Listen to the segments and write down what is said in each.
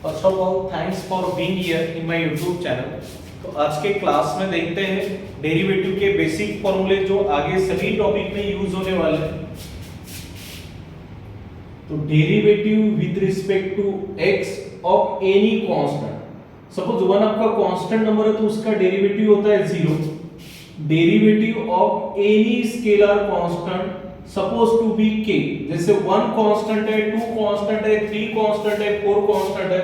First of all thanks for being here in my YouTube channel. तो आज के class में देखते हैं डेरिवेटिव के बेसिक फॉर्मूले जो आगे सभी टॉपिक में यूज होने वाले हैं। तो derivative with respect to x of any constant. Suppose one आपका कांस्टेंट नंबर है तो उसका डेरिवेटिव होता है 0। Derivative of any scalar constant suppose to be k, जैसे 1 कांस्टेंट है, 2 कांस्टेंट है, 3 कांस्टेंट है, 4 कांस्टेंट है,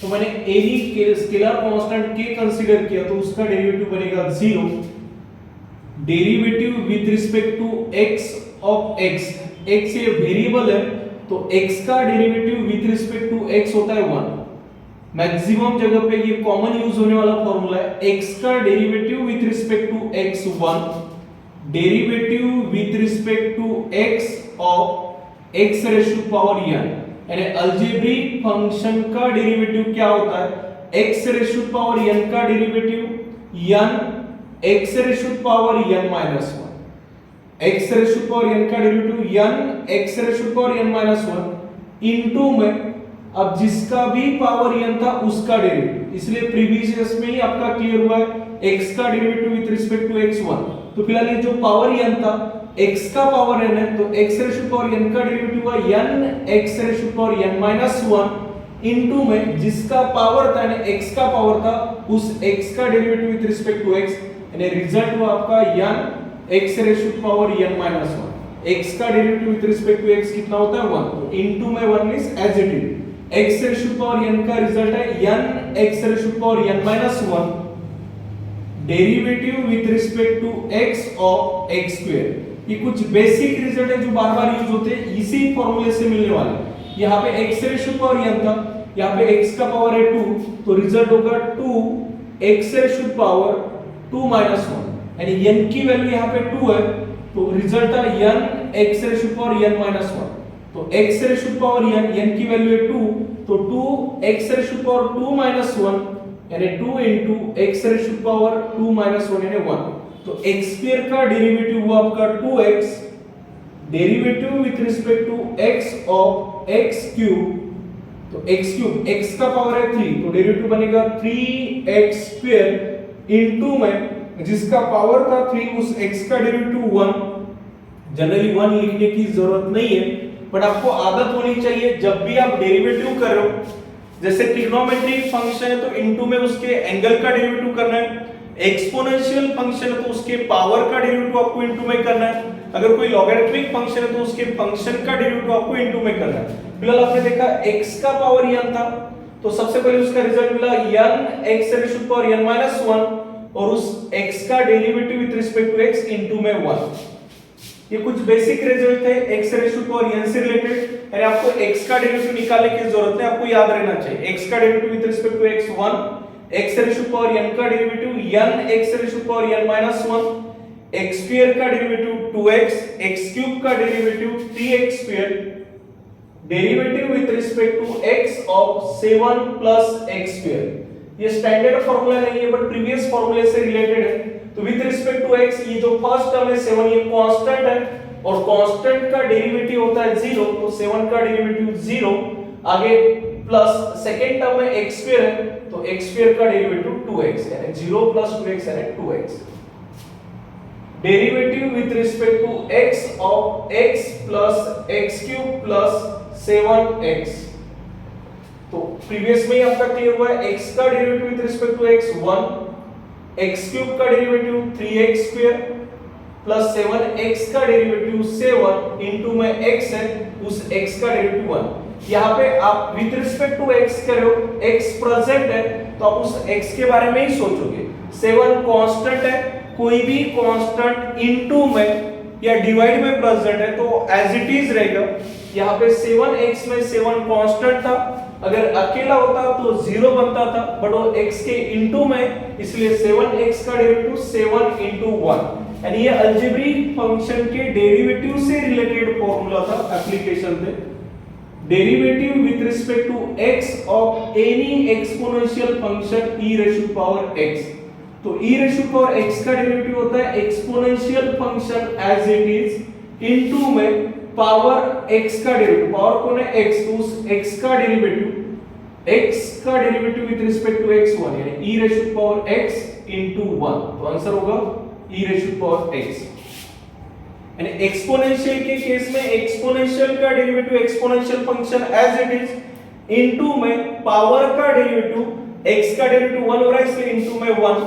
तो मैंने any scalar constant k consider किया तो उसका डेरिवेटिव बनेगा 0। Derivative with respect to x of x, x ये वेरिएबल है तो x का derivative with respect to x होता है 1। मैक्सिमम जगह पे ये कॉमन यूज होने वाला फॉर्मूला है। x का derivative with respect to x 1, derivative with respect to x of x raise to power n, यानी अलजेब्रिक फंक्शन का डेरिवेटिव क्या होता है, x raise to power n का derivative n x raise to power n minus 1, x raise to power n का derivative n x raise to power n minus 1 into में अब जिसका भी पावर n था उसका डेरिवेटिव। इसलिए प्रीवियस में ही आपका क्लियर हुआ है x का derivative with respect to x1। तो फिलहाल ये जो पावर n था x का पावर n है तो x raise to power n का डेरिवेटिव हुआ n x raise to power n minus 1 into में जिसका पावर था यानी x का पावर था उस x का derivative with respect to x, यानी रिजल्ट हुआ आपका n x raise to power n minus 1। x का derivative with respect to x कितना होता है 1, तो इनटू में 1 means as it is x raise to power n का रिजल्ट है n x raise to power n minus 1 derivative with respect to x of x square. ये कुछ basic result है जो बार बार यूज होते हैं, इसी फॉर्मूले से मिलने वाले। यहाँ पे x raise to power n था, यहाँ पे x का पावर है 2 तो रिजल्ट होगा 2 x raise to power 2 minus 1, यानी n की वैल्यू यहाँ पे 2 है तो रिजल्ट है n x raise to power n minus 1। तो x raise to power n की वैल्यू है 2 तो 2 x raise to power 2 minus 1 यानी 2 into x raise to power 2 minus 1 यानी 1। तो x स्क्वायर का डेरिवेटिव हुआ आपका 2x, derivative with respect to x of x cube, तो x क्यूब x का पावर है 3 तो डेरिवेटिव बनेगा 3x स्क्वायर इनटू में जिसका पावर था 3 उस x का डेरिवेटिव 1। जनरली 1 लिखने की जरूरत नहीं है बट आपको आदत होनी चाहिए जब भी आप डेरिवेटिव कर रहे हो, जैसे ट्रिग्नोमेट्रिक फंक्शन है तो इनटू में उसके एंगल का डेरिवेटिव करना है, एक्सपोनेंशियल फंक्शन है तो उसके पावर का डेरिवेटिव आपको इनटू में करना है, अगर कोई लॉगरिथमिक फंक्शन है तो उसके फंक्शन का डेरिवेटिव आपको इनटू में करना है। फिलहाल आपने देखा x का पावर n था तो सबसे पहले उसका रिजल्ट मिला n x raise to power n minus 1 और उस x का derivative with respect to x into में 1। ये कुछ बेसिक रिजल्ट है x raise to power n से रिलेटेड, यानी आपको x का डेरिवेटिव निकालने की जरूरत है, आपको याद रहना चाहिए x का derivative with respect to x 1, x raise to power n का derivative n x raise to power n minus 1, x square का डेरिवेटिव 2x, x क्यूब का derivative 3x square, derivative with respect to x of 7 plus x square. ये standard formula नहीं है but previous फार्मूले से related है। तो with respect to x ये जो फर्स्ट टर्म है 7 ये कांस्टेंट है और कांस्टेंट का डेरिवेटिव होता है 0 तो 7 का डेरिवेटिव 0, आगे प्लस सेकंड टर्म में x स्क्वायर है तो x स्क्वायर का डेरिवेटिव 2x यानी 0 प्लस 2x यानी 2x। Derivative with respect to x of x plus x cube plus 7x। तो प्रीवियस में ही आपका क्लियर हुआ है x का derivative with respect to x 1, x cube का derivative 3x square plus 7x का डेरिवेटिव 7 इनटू में x है उस x का डेरिवेटिव 1। यहाँ पे आप विद रिस्पेक्ट टू x कर रहे हो, x प्रेजेंट है तो आप उस x के बारे में ही सोचोगे। 7 कांस्टेंट है, कोई भी कांस्टेंट इनटू में या डिवाइड में प्रेजेंट है तो एज इट इज रहेगा। यहाँ पे 7x में 7 कांस्टेंट था, अगर अकेला होता तो 0 बनता था बट वो x के इनटू में इसलिए 7x का डेरिवेटिव 7 इनटू 1, यानी ये अलजेब्रिक फंक्शन के डेरिवेटिव से रिलेटेड फार्मूला था, एप्लीकेशन थे। Derivative with respect to x of any exponential function e raise to power x, तो e raise to power x का डेरिवेटिव होता है exponential function as it is into में power x का derivative, power कौन है x तो उस x का डेरिवेटिव x का derivative with respect to x 1 यानी e raise to power x into 1, तो आंसर होगा e raise to power x। यानी एक्सपोनेंशियल के केस में एक्सपोनेंशियल का derivative exponential function as it is into में पावर का डेरिवेटिव x का डेरिवेटिव 1 हो रहा है इसलिए इनटू में 1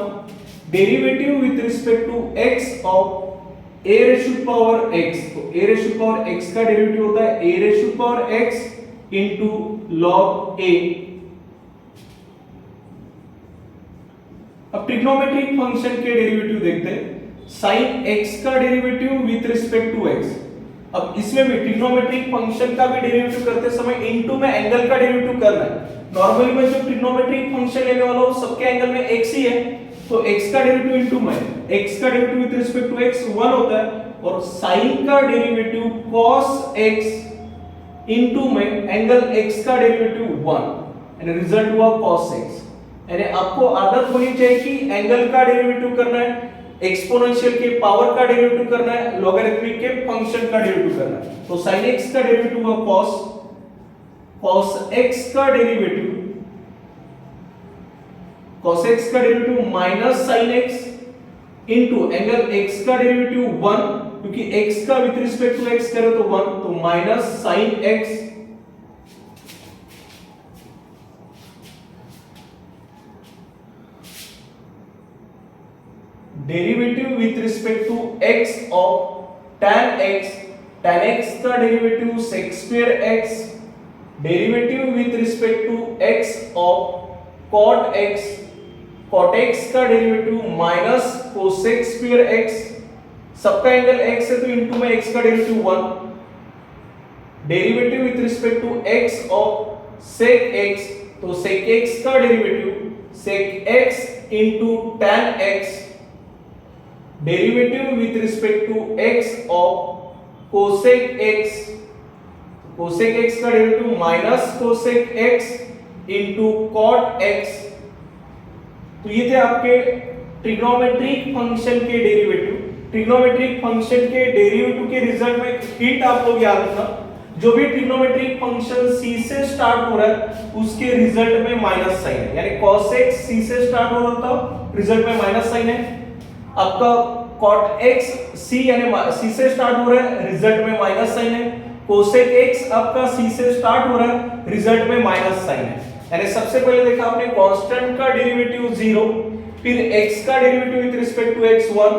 derivative with respect to x of a raise to power x, तो a raise to power x का डेरिवेटिव होता है a raise to power x into log a। अब ट्रिग्नोमेट्रिक फंक्शन के डेरिवेटिव देखते हैं। sin x का derivative with respect to x, अब इसमें भी ट्रिग्नोमेट्रिक फंक्शन का भी डेरिवेटिव करते समय इनटू में एंगल का डेरिवेटिव करना है। नॉर्मली मैं जो ट्रिग्नोमेट्रिक फंक्शन लेने वाला हूं सबके एंगल में x ही है, तो x का डेरिवेटिव इनटू में x का derivative with respect to x 1 होता है और sin का डेरिवेटिव cos x इनटू में एंगल x का डेरिवेटिव 1 यानी रिजल्ट हुआ cos x। यानी आपको आदत होनी चाहिए कि एंगल का डेरिवेटिव करना है, एक्सपोनेंशियल के पावर का डेरिवेटिव करना है, लॉगरिथमिक के फंक्शन का डेरिवेटिव करना है। तो sin x का डेरिवेटिव हुआ cos x का डेरिवेटिव cos x का derivative minus sin x into angle x का डेरिवेटिव 1, क्योंकि x का विद रिस्पेक्ट टू x करें तो 1, तो minus sin x derivative with respect to x of tan x का derivative sec square x, derivative with respect to x of cot x का derivative minus cosec square x, सबका angle x है तो into में x का derivative 1, derivative with respect to x of sec x, तो sec x का derivative sec x into tan x, derivative with respect to x of cosec x, cosec x का derivative minus cosec x into cot x। तो ये थे आपके trigonometric function के derivative. Trigonometric function के derivative के result में हिंट आप लोग याद रखना, जो भी ट्रिग्नोमेट्रिक फंक्शन c से स्टार्ट हो रहा है उसके रिजल्ट में माइनस साइन है, यानी cos x c से स्टार्ट हो रहा था रिजल्ट में माइनस साइन है। आपका cot x c यानी c से स्टार्ट हो रहा है रिजल्ट में माइनस साइन है, cosec x आपका c से स्टार्ट हो रहा है रिजल्ट में माइनस साइन है। यानी सबसे पहले देखा आपने कांस्टेंट का डेरिवेटिव 0, फिर x का derivative with respect to x 1,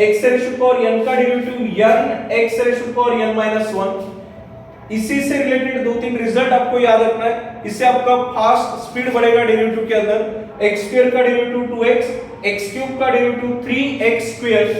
x raise to power n का derivative n x raise to power n 1। इसी से रिलेटेड दो तीन रिजल्ट आपको याद रखना है, इससे आपका फास्ट स्पीड बढ़ेगा डेरिवेटिव के अंदर। x स्क्वायर का डेरिवेटिव 2x, x क्यूब का डेरिवेटिव 3x स्क्वायर,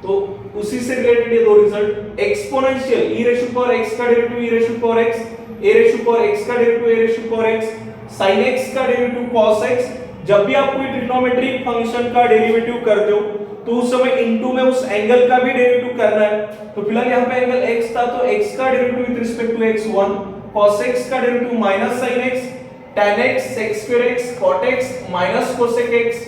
तो उसी से रिलेटेड ये दो result. Exponential e raise to power x का derivative e raise to power x, a raise to power x का derivative a raise to power x, sin x का derivative cos x। जब भी आप कोई ट्रिग्नोमेट्रिक फंक्शन का derivative करते हो तो उस समय इनटू में उस एंगल का भी डेरिवेटिव करना है। तो फिलहाल यहाँ पे एंगल x था तो x का derivative with respect to x 1, cos x का derivative minus sin x, tan x sec square x, cot x minus cosec x,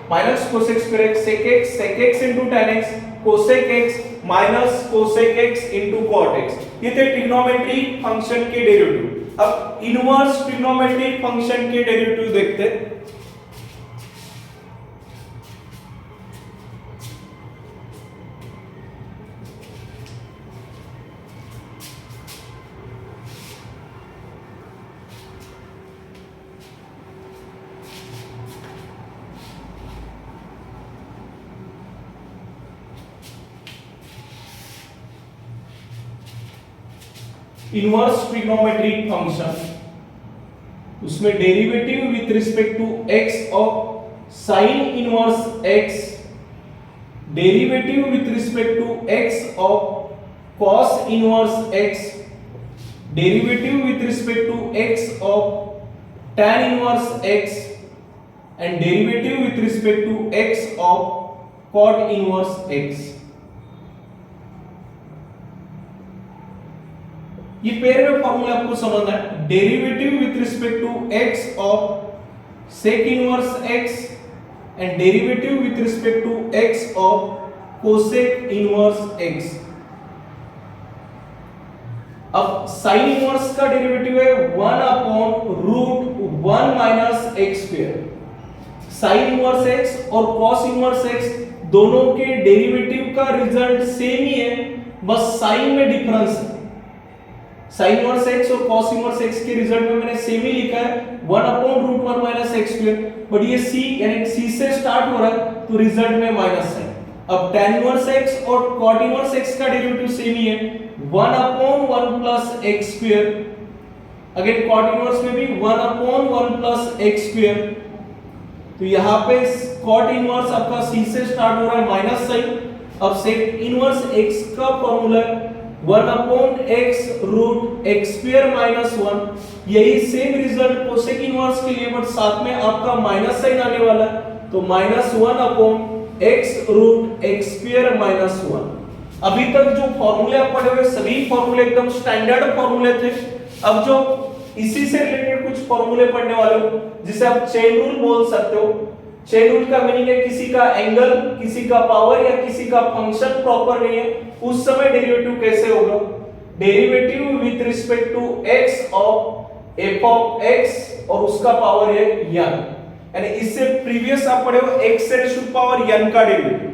minus cosec square x, sec x into tan x, cosec x minus cosec x into cot x। ये थे trigonometric function के derivative. अब inverse trigonometric function के derivative देखते हैं। Inverse trigonometric function, उसमें derivative with respect to x of sine inverse x, derivative with respect to x of cos inverse x, derivative with respect to x of tan inverse x and derivative with respect to x of cot inverse x। ये pair में formula आपको समझना है। Derivative with respect to x of sec inverse x and derivative with respect to x of cosec inverse x। अब sine inverse का derivative है 1 upon root 1 minus x square. Sine inverse x और cos inverse x दोनों के derivative का result same ही है, बस sign में डिफरेंस है। साइन इनवर्स एक्स और कॉस इनवर्स एक्स के रिजल्ट में मैंने सेम ही लिखा है 1/√1 माइनस एक्स स्क्वायर, बट ये c यानी c से स्टार्ट हो रहा है तो रिजल्ट में माइनस है। अब tan इनवर्स x और cot इनवर्स x का डेरिवेटिव सेम ही है 1/1 plus x square. Again cot inverse में भी 1/1 प्लस एक्स स्क्वायर। तो यहाँ पे cot इनवर्स आपका c से स्टार्ट हो रहा है माइनस साइन। अब sec इनवर्स x का फॉर्मूला है 1/x स्क्वायर माइनस 1। यही सेम रिजल्ट कोसेक इनवर्स के लिए, बट साथ में आपका माइनस साइन आने वाला है, तो -1/x स्क्वायर माइनस 1। अभी तक जो फॉर्मूले आप पढ़े हुए सभी फॉर्मूले एकदम स्टैंडर्ड फॉर्मूले थे। अब जो इसी से रिलेटेड कुछ फॉर्मूले पढ़ने वाले हो जिसे आप चेन रूल बोल सकते हो। चेन रूल का मीनिंग है किसी का एंगल, किसी का पावर या किसी का फंक्शन प्रॉपर नहीं है, उस समय डेरिवेटिव कैसे होगा। Derivative with respect to x of f of x और उसका पावर है n, यानी इससे प्रीवियस आप पढ़े हो x से रेशो पावर n का डेरिवेटिव,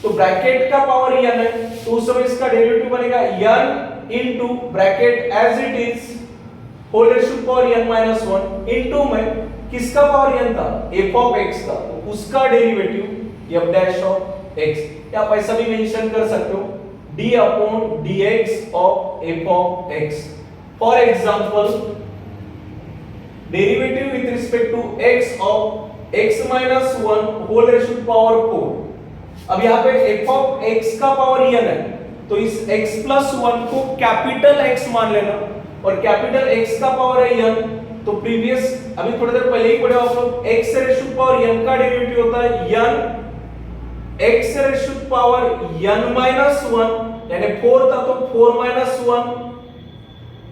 तो ब्रैकेट का पावर n है तो उस समय इसका डेरिवेटिव बनेगा n into bracket as it is whole raise power n minus 1 into में किसका पावर n था f ऑफ x का, तो उसका derivative f dash of x, या आप ऐसा भी मेंशन कर सकते हो d upon dx of f of x। For example derivative with respect to x of x minus 1 whole raise power 4। अब यहाँ पे f ऑफ x का पावर n है तो इस x प्लस 1 को कैपिटल X मान लेना, और कैपिटल X का पावर है n, तो प्रीवियस अभी थोड़ी देर पहले ही पढ़े आप लोग x से रेशो पावर n का डेरिवेटिव होता है n x से रेशो पावर n माइनस 1, यानी 4 था तो 4 माइनस 1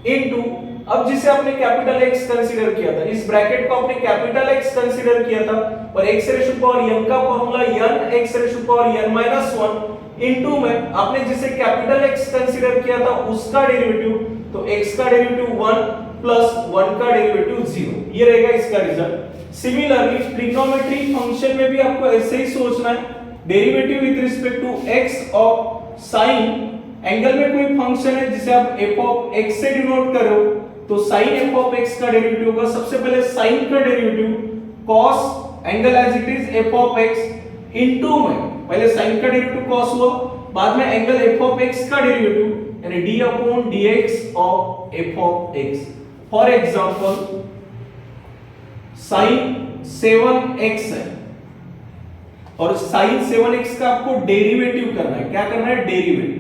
इनटू, अब जिसे आपने कैपिटल X कंसीडर किया था, इस ब्रैकेट को आपने कैपिटल X कंसीडर किया था, और x से रेशो पावर n का फॉर्मूला n x से raise power n minus 1 into में आपने जिसे कैपिटल X कंसीडर किया था उसका डेरिवेटिव, तो x का डेरिवेटिव 1 प्लस 1 का डेरिवेटिव 0, ये रहेगा इसका रिजल्ट। सिमिलरली ट्रिग्नोमेट्री फंक्शन में भी आपको ऐसे ही सोचना है। Derivative with respect to x of sine angle में कोई फंक्शन है जिसे आप f ऑफ x से डिनोट कर रहे हो, तो sin f ऑफ x का डेरिवेटिव होगा सबसे पहले sin का derivative cos angle as it is f of x into में पहले sin का डेरिवेटिव cos हुआ, बाद में एंगल f ऑफ x का डेरिवेटिव यानी d upon dx of f of x। For example sin 7x है और sin 7x का आपको डेरिवेटिव करना है। क्या करना है? डेरिवेटिव।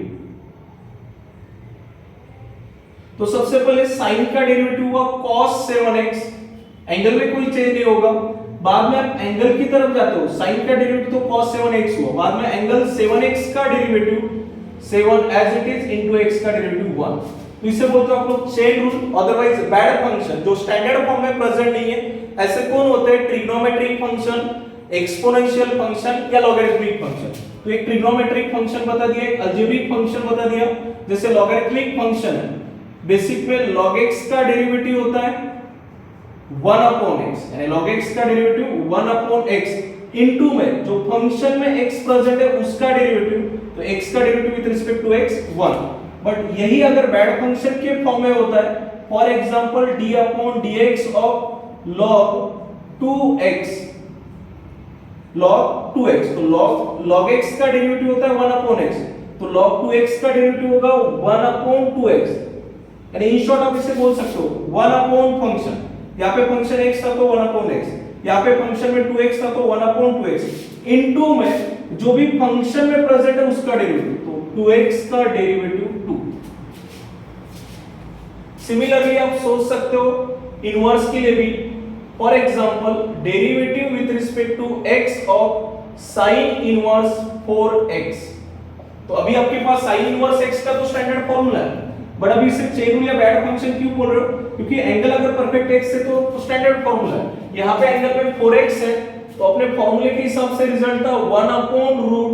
तो सबसे पहले sin का डेरिवेटिव हुआ cos 7x, एंगल में कोई चेंज नहीं होगा। बाद में आप एंगल की तरफ जाते हो, sin का डेरिवेटिव तो cos 7x हुआ, बाद में एंगल 7x का derivative 7 as it is into x का डेरिवेटिव 1। तो इसे बोलते हैं आप लोग chain rule, otherwise bad function जो स्टैंडर्ड फॉर्म में प्रेजेंट नहीं है। ऐसे कौन होते हैं? ट्रिग्नोमेट्रिक फंक्शन, एक्सपोनेंशियल फंक्शन या लॉगरिथमिक फंक्शन। तो एक ट्रिग्नोमेट्रिक फंक्शन बता दिया, एक अलजेब्रिक फंक्शन बता दिया। जैसे लॉगरिथमिक फंक्शन है, बेसिक में log x का डेरिवेटिव होता है 1 अपॉन x, यानी log x का डेरिवेटिव 1 अपॉन x इनटू में जो फंक्शन में x प्रेजेंट है उसका डेरिवेटिव, तो x का derivative with respect to x 1। But यही अगर बैड फंक्शन के फॉर्म में होता है, for example d upon dx of log 2x, log 2x, तो log x का डेरिवेटिव होता है 1 अपॉन x, तो log 2x का डेरिवेटिव होगा 1 अपॉन 2x, यानी इन शॉर्ट आप इसे बोल सकते हो 1 अपॉन फंक्शन। यहाँ पे फंक्शन x था तो 1 अपॉन x, यहाँ पे फंक्शन में 2x था तो 1 अपॉन 2x इनटू में जो भी फंक्शन में प्रेजेंट है उसका डेरिवेटिव, तो 2x का डेरिवेटिव 2। सिमिलरली आप सोच सकते हो इनवर्स के लिए भी। For example derivative with respect to x of sin inverse 4x। तो अभी आपके पास sin इनवर्स x का तो स्टैंडर्ड फॉर्मूला है, बट अभी सिर्फ चेन रूल या बैड फंक्शन क्यों बोल रहे हो? क्योंकि एंगल अगर परफेक्ट x है तो स्टैंडर्ड फॉर्मूला है। यहाँ पे एंगल में 4x है तो अपने फॉर्मूले के हिसाब से रिजल्ट था 1 अपॉन रूट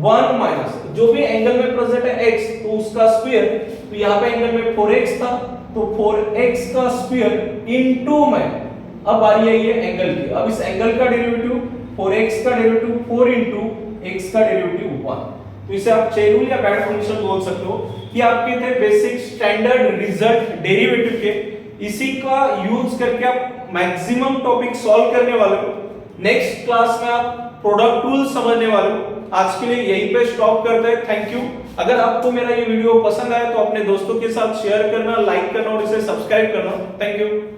1 माइनस जो भी एंगल में प्रेजेंट है x तो उसका स्क्वायर, तो यहाँ पे एंगल में 4x था तो 4x का स्क्वायर इनटू में अब बारी आई है एंगल की। अब इस एंगल का डेरिवेटिव 4x का डेरिवेटिव 4 into x का डेरिवेटिव 1। तो इसे आप चेन रूल या बैड फंक्शन बोल सकते हो। कि आपके थे बेसिक स्टैंडर्ड रिजल्ट डेरिवेटिव के, इसी का यूज करके आप मैक्सिमम टॉपिक सॉल्व करने वाले हो। नेक्स्ट क्लास में आप प्रोडक्ट टूल समझने वाले हो। आज के लिए यहीं पे स्टॉप करते हैं। Thank you. अगर आपको मेरा ये वीडियो पसंद आया तो अपने दोस्तों के साथ शेयर करना, लाइक करना और इसे सब्सक्राइब करना। Thank you.